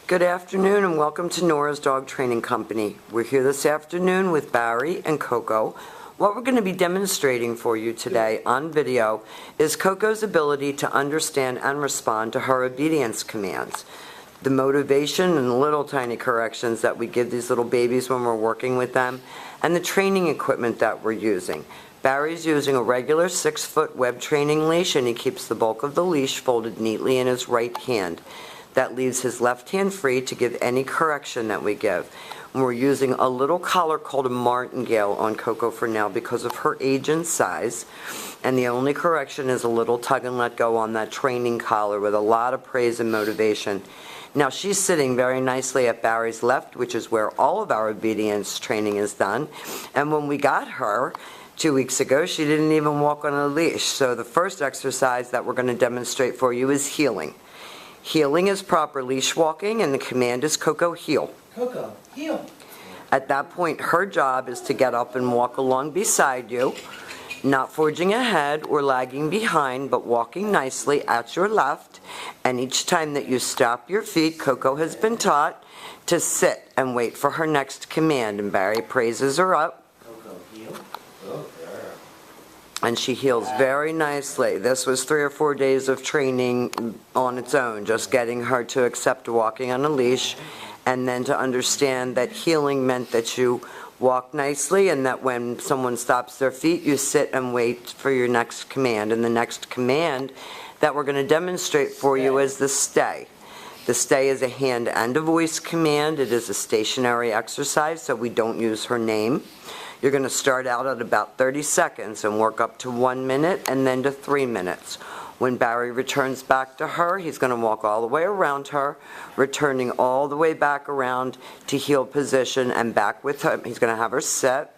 Good afternoon and welcome to Nora's Dog Training Company. We're here this afternoon with Barry and Coco. What we're going to be demonstrating for you today on video is Coco's ability to understand and respond to her obedience commands. The motivation and the little tiny corrections that we give these little babies when we're working with them, and the training equipment that we're using. Barry's using a regular 6-foot web training leash, and he keeps the bulk of the leash folded neatly in his right hand. That leaves his left hand free to give any correction that we give. And we're using a little collar called a martingale on Coco for now because of her age and size. And the only correction is a little tug and let go on that training collar with a lot of praise and motivation. Now she's sitting very nicely at Barry's left, which is where all of our obedience training is done. And when we got her 2 weeks ago, she didn't even walk on a leash. So the first exercise that we're going to demonstrate for you is heeling. Heeling is proper leash walking, and the command is Coco, heel. Coco, heel. At that point, her job is to get up and walk along beside you, not forging ahead or lagging behind, but walking nicely at your left. And each time that you stop your feet, Coco has been taught to sit and wait for her next command. And Barry praises her up. Coco, heel. Good girl. And she heels very nicely. This was 3 or 4 days of training on its own, just getting her to accept walking on a leash, and then to understand that heeling meant that you walk nicely, and that when someone stops their feet, you sit and wait for your next command. And the next command that we're going to demonstrate for you is the stay. The stay is a hand and a voice command. It is a stationary exercise, so we don't use her name. You're going to start out at about 30 seconds and work up to 1 minute and then to 3 minutes. When Barry returns back to her, he's going to walk all the way around her, returning all the way back around to heel position and back with her. He's going to have her sit.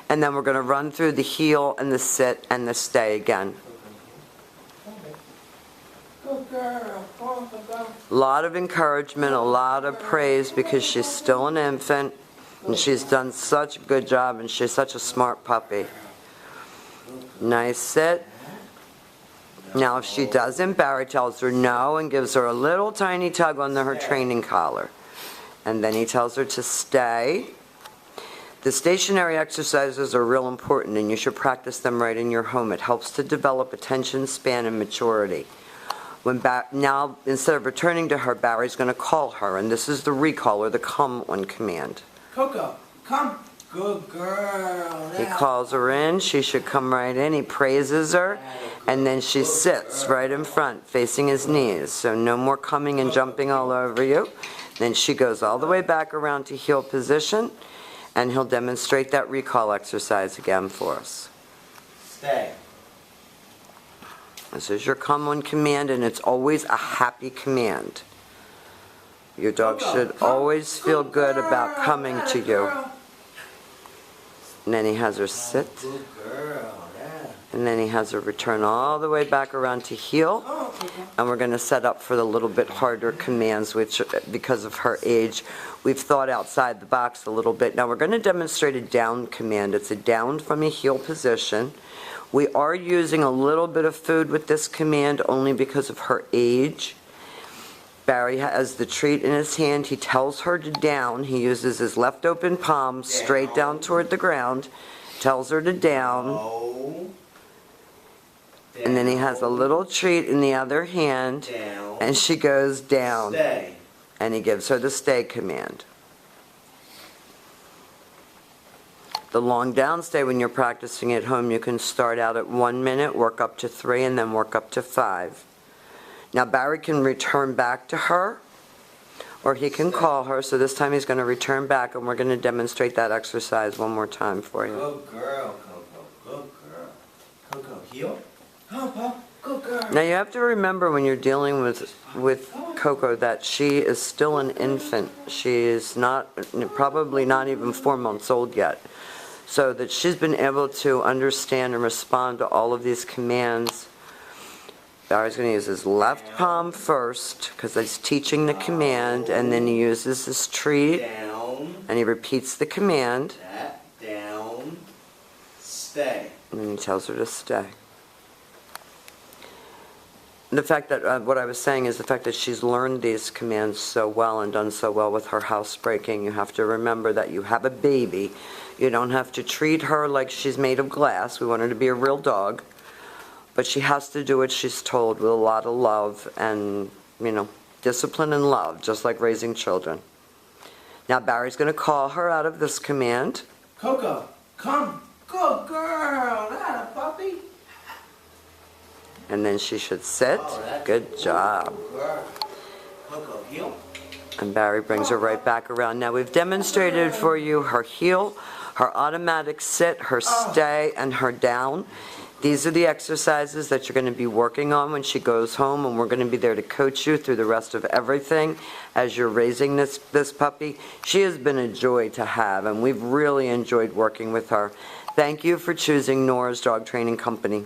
And then we're going to run through the heel and the sit and the stay again. Good girl. A lot of encouragement, a lot of praise because she's still an infant. And she's done such a good job, and she's such a smart puppy. Nice sit. Now if she doesn't, Barry tells her no and gives her a little tiny tug on her training collar. And then he tells her to stay. The stationary exercises are real important, and you should practice them right in your home. It helps to develop attention span and maturity. Now, instead of returning to her, Barry's going to call her, and this is the recall or the come on command. Coco, come. Good girl. He calls her in. She should come right in. He praises her. And then she sits right in front, facing his knees. So no more coming and jumping all over you. Then she goes all the way back around to heel position. And he'll demonstrate that recall exercise again for us. Stay. This is your come on command, and it's always a happy command. Your dog should always feel good about coming to you. And then he has her sit. Good girl, yeah. And then he has her return all the way back around to heel. And we're going to set up for the little bit harder commands, which, because of her age, we've thought outside the box a little bit. Now we're going to demonstrate a down command. It's a down from a heel position. We are using a little bit of food with this command only because of her age. Barry has the treat in his hand. He tells her to down. He uses his left open palm straight down toward the ground. Tells her to down. And then he has a little treat in the other hand. And she goes down. Stay. And he gives her the stay command. The long down stay, when you're practicing at home, you can start out at 1 minute, work up to 3, and then work up to 5. Now Barry can return back to her, or he can call her. So this time he's going to return back, and we're going to demonstrate that exercise one more time for you. Good girl, Coco. Good girl. Coco, heel. Oh, Pop. Good girl. Now you have to remember when you're dealing with Coco that she is still an infant. She is probably not even 4 months old yet. So that she's been able to understand and respond to all of these commands. Barry's going to use his left palm first because he's teaching the command, and then he uses his treat Down. and he repeats the command. Down. Stay. And then he tells her to stay. the fact that, what I was saying is the fact that she's learned these commands so well and done so well with her housebreaking. You have to remember that you have a baby. You don't have to treat her like she's made of glass. We want her to be a real dog. But she has to do what she's told with a lot of love and, discipline and love, just like raising children. Now Barry's going to call her out of this command. Coco, come. Good girl. That a puppy. And then she should sit. Oh, that's Good job. Good girl. Coco, heel. And Barry brings her right back around. Now we've demonstrated for you her heel, her automatic sit, her stay, and her down. These are the exercises that you're going to be working on when she goes home, and we're going to be there to coach you through the rest of everything as you're raising this puppy. She has been a joy to have, and we've really enjoyed working with her. Thank you for choosing Nora's Dog Training Company.